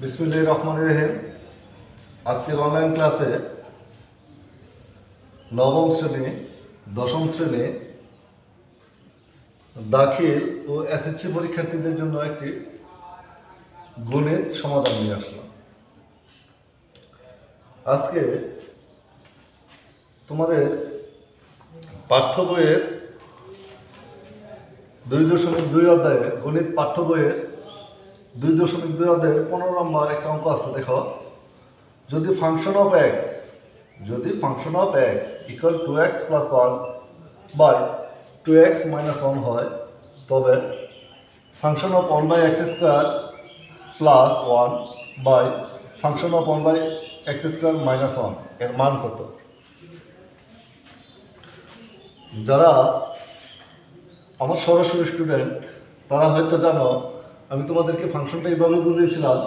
বিসমিল্লাহির রহমানির রহিম। আজকের অনলাইন ক্লাসে নবম শ্রেণী, দশম শ্রেণী দাখিল ও এসএসসি পরীক্ষার্থীদের জন্য একটি গণিত সমাধান নিয়ে আসলাম। আজকে তোমাদের পাঠ্য বইয়ের 2.2 অধ্যায়ে গণিত পাঠ্য বইয়ের 2.2 অধ্যায়ের 15 নম্বর একটা অঙ্ক আছে। দেখো, যদি function of x equal 2x plus 1 by 2x minus 1 হয়, তবে function of 1 by x square plus 1 by function of 1 by x square minus 1 এর মান কত? যারা আমার সরাসরি স্টুডেন্ট তারা হয়তো জানো, আমি তোমাদেরকে ফাংশনটা এইভাবে বুঝিয়েছিলাম।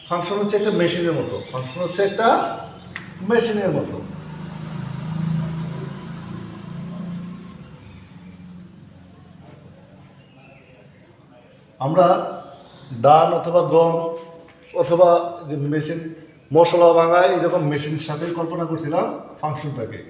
ফাংশন হচ্ছে একটা মেশিনের মতো। আমরা ধান অথবা গম অথবা যে মেশিন মশলা ভাঙায় এরকম মেশিনের সাথে কল্পনা করছিলাম ফাংশনটাকে।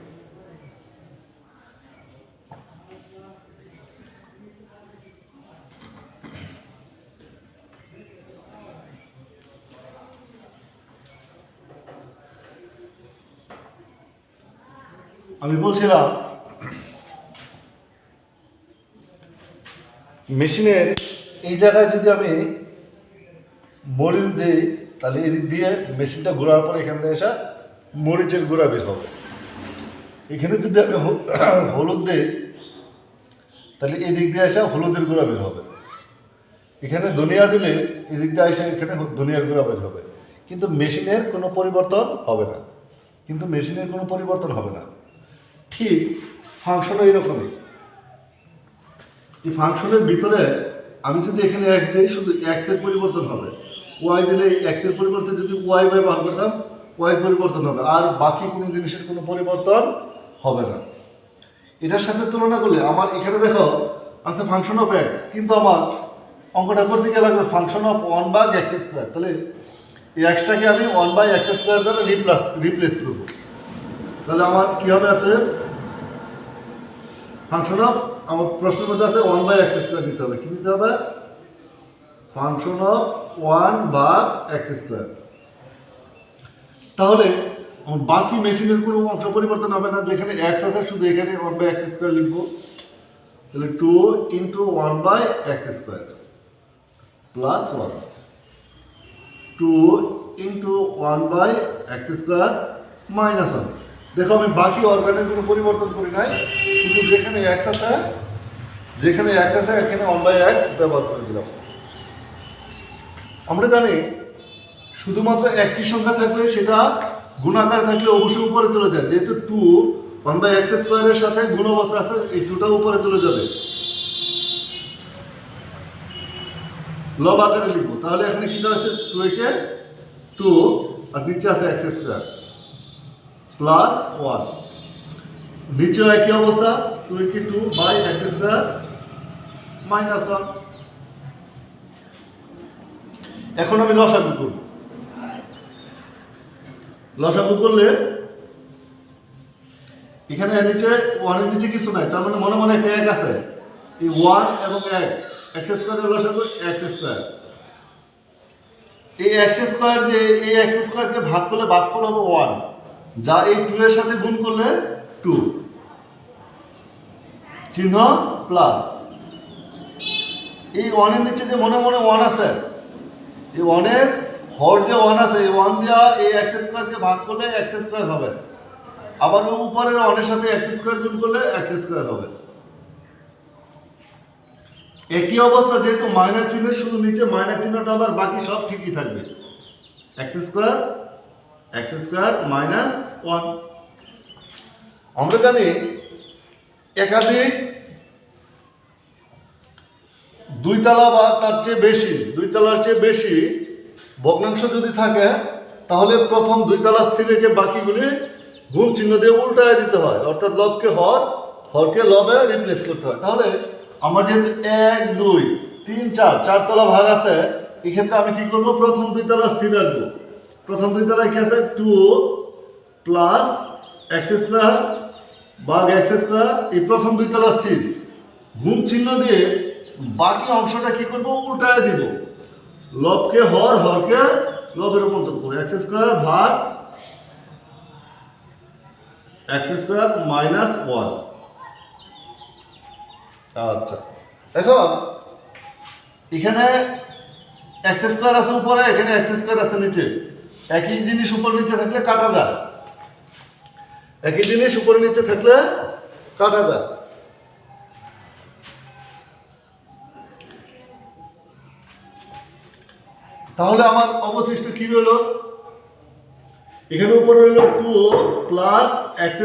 আমি বলছিলাম মেশিনের এই জায়গায় যদি আমি মরিচ দিই, তাহলে এদিক দিয়ে মেশিনটা ঘোরার পর এখান থেকে এসে মরিচের গুঁড়া বের হবে। এখানে যদি আমি হলুদ দিই, তাহলে এদিক দিয়ে এসে হলুদের গুঁড়া বের হবে। এখানে ধনিয়া দিলে এদিক দিয়ে এসে এখানে ধনিয়ার গুঁড়া বের হবে। কিন্তু মেশিনের কোনো পরিবর্তন হবে না। ঠিক ফাংশনও এইরকমই। এই ফাংশনের ভিতরে আমি যদি এখানে এক্স দিই, শুধু এক্সের পরিবর্তন হবে। ওয়াই দিলে এক্সের পরিবর্তে যদি ওয়াই বাই বার করতাম, ওয়াই পরিবর্তন হবে, আর বাকি কোনো জিনিসের কোনো পরিবর্তন হবে না। এটার সাথে তুলনা করলে আমার এখানে দেখো আছে ফাংশন অফ এক্স, কিন্তু আমার অঙ্কটা করতে গিয়ে লাগবে function of 1 by x square. তাহলে এই এক্সটাকে আমি 1 বাই এক্স স্কোয়ার দ্বারা রিপ্লেস করবো। তাহলে আমার কী হবে? অতএব ফাংশন অফ, আমার প্রশ্নের মধ্যে আছে 1 বাই এক্স স্কোয়ার নিতে হবে। কী নিতে হবে? Function of 1 by x square. তাহলে আমার বাকি মেশিনের কোনো অংশ পরিবর্তন হবে না। যেখানে এক্স আছে শুধু এখানে 1 বাই এক্স স্কোয়ার লিখবো। তাহলে 2 into 1 by x square plus 1, 2 into 1 by x square minus 1। দেখো, আমি বাকি অর্গানের কোনো পরিবর্তন করি নাই, কিন্তু যেখানে এক্স আছে এখানে 1 বাই এক্স ব্যবহার করে দিলাম। আমরা জানি শুধুমাত্র একটি সংখ্যা থাকলে সেটা গুণাকার থাকলে অবশ্যই উপরে চলে যায়। যেহেতু 2 1 বাই এক্স স্কোয়ারের সাথে গুণ অবস্থা আছে, এই 2টা উপরে চলে যাবে, লব আকারে লিখবো। তাহলে এখানে কি দাঁড়াচ্ছে? 2 কে 2 আর নিচে আছে এক্স স্কোয়ার প্লাস 1। নিচেও একই অবস্থা, 2 কে 2 বাই এক্স স্কোয়ার মাইনাস 1। এখন আমি লসাগু করলে এখানে নিচে 1 এর নিচে কিছু নাই, তার মানে মনে মনে একটা এক আছে। এই 1 এবং এক্স স্কোয়ারের লসাগু এক্স স্কোয়ার। এই এক্স স্কোয়ার দিয়ে এই এক্স স্কোয়ারকে ভাগ করলে ভাগফল হবে 1, যা এই 2 এর সাথে গুণ করলে 2, চিহ্ন প্লাস। এই 1 এর নিচে যে মনে মনে 1 আছে, এই 1 এর হর যে 1 আছে, এই 1 দেওয়া এই এক্স স্কোয়ারকে ভাগ করলে এক্স স্কোয়ার হবে। আবার উপরের 1 এর সাথে এক্স স্কোয়ার গুণ করলে এক্স স্কোয়ার হবে। একই অবস্থা, যেহেতু মাইনাস চিহ্ন, শুধু নিচে মাইনাস চিহ্নটা আবার, বাকি সব ঠিকই থাকবে। X square minus 1। আমরা জানি একাধিক দুইতলা বা তার চেয়ে বেশি ভগ্নাংশ যদি থাকে, তাহলে প্রথম দুইতলা স্থির রেখে বাকিগুলি গুণ চিহ্ন দিয়ে উল্টায় দিতে হয়, অর্থাৎ লবকে হরকে লবে রিপ্লেস করতে হয়। তাহলে আমার যেহেতু 1 2 3 4 চারতলা ভাগ আছে, এক্ষেত্রে আমি কি করব, প্রথম দুই তলা স্থির রাখবো। প্রথম দুই তলায় কি আছে, 2 প্লাস এক্স স্কোয়ার ভাগ এক্স স্কোয়ার, এই প্রথম দুই তলা স্থির। গুণ চিহ্ন দিয়ে বাকি অংশটা কি করব, উল্টায় দিব। লবকে হর, হরকে লবে রূপান্তর করবো। এক্স স্কোয়ার ভাগ এক্স স্কোয়ার মাইনাস 1। আচ্ছা, এখন এখানে এক্স স্কোয়ার আছে উপরে, এখানে এক্স স্কোয়ার আছে নিচে। একই জিনিস উপর নিচে থাকলে কাটা যায়, একই জিনিস উপরে নিচে থাকলে কাটা যায়। তাহলে আমার অবশিষ্ট কি রইল, এখানে উপরে রইল 2 প্লাস এক্স।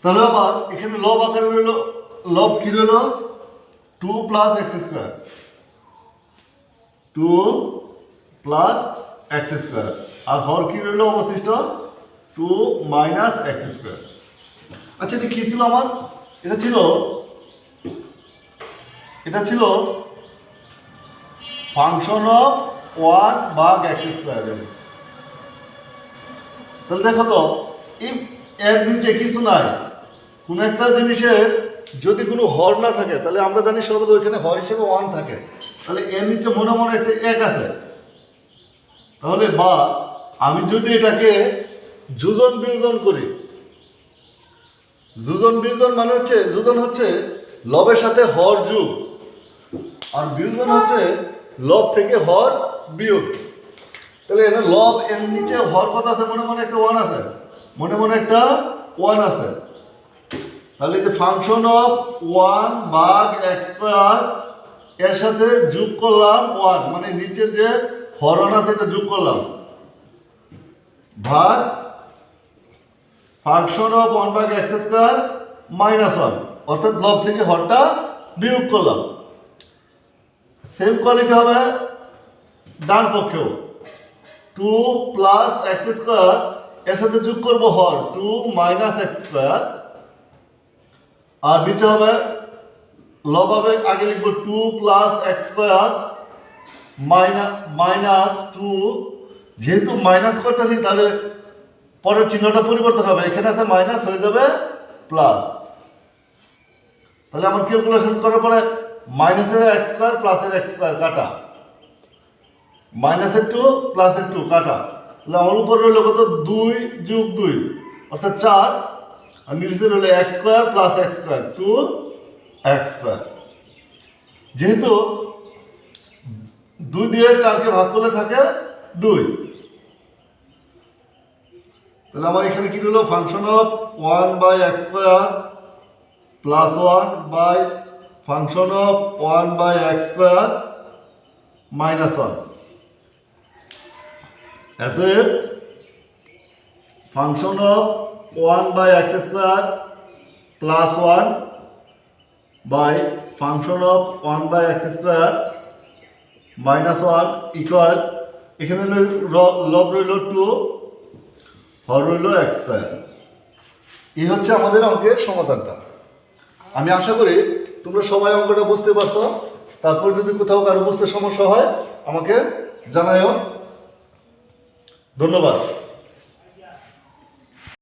তাহলে আবার এখানে লব আকারে রইল, লব কি রইল, 2 plus x square, 2 plus x square. আর হর কি রইল অবশিষ্ট, 2 মাইনাস এক্স স্কোয়ার। আচ্ছা, এটা কি ছিল আমার, এটা ছিল ফাংশন অফ 1 ভাগ এক্স স্কোয়ার। তাহলে দেখো তো, এর নিচে কিছু নাই। কোনো একটা জিনিসের যদি কোনো হর না থাকে, তাহলে আমরা জানি সর্বদা ওইখানে হর হিসেবে 1 থাকে। তাহলে এর নিচে মনে মনে একটা 1 আছে। তাহলে বা আমি যদি এটাকে যোজন বিয়োজন করি, যোজন বিয়োজন মানে হচ্ছে, যোজন হচ্ছে লবের সাথে হর যোগ, আর বিয়োজন হচ্ছে লব থেকে হর বিয়োগ। তাহলে এখানে লব এর নিচে হর কত আছে, মনে মনে একটা 1 আছে, মনে মনে একটা 1 আছে। তাহলে যে ফাংশন অফ 1 ভাগ এক্স স্কোয়ার এর সাথে যোগ করলাম 1, মানে নিচের যে হরণ আছে এটা যোগ করলাম, ভাগ ফাংশন অফ 1 ভাগ এক্স স্কোয়ার মাইনাস 1, অর্থাৎ লব থেকে হরটা বিয়োগ করলাম। সেম কোয়ালিটি হবে ডান পক্ষেও, 2 প্লাস এক্স স্কোয়ার এর সাথে যোগ করবো হর 2 মাইনাস এক্স স্কোয়ার, আর নিচে হবে লব হবে, আগে লিখবো 2 প্লাস এক্স স্কোয়ার মাইনাস 2। যেহেতু মাইনাস করতেছি তাহলে পরের চিহ্নটা পরিবর্তন হবে, এখানে আছে মাইনাস হয়ে যাবে প্লাস। তাহলে আমার ক্যালকুলেশন করার পরে মাইনাসের এক্স স্কোয়ার প্লাসের এক্স স্কোয়ার কাটা, মাইনাসের 2 প্লাসের 2 কাটা। তাহলে আমার উপরে রইল কত, 2 যোগ 2 অর্থাৎ 4, আর নিচে রইল x square plus x square 2 x square. যেহেতু 2 দিয়ে 4কে ভাগ করলে থাকে 2, তাহলে আমার এখানে কি রইল, function of 1 by x square plus 1 by function of 1 by x square minus 1। অতএব function of 1 by x square plus 1 by function of 1 by x square minus 1 equal, এখানে লব রইল 2, হর রইল এক্স স্কোয়ার। এই হচ্ছে আমাদের অঙ্কের সমাধানটা। আমি আশা করি তোমরা সবাই অঙ্কটা বুঝতে পারছো। তারপর যদি কোথাও কারো বুঝতে সমস্যা হয় আমাকে জানাও। ধন্যবাদ।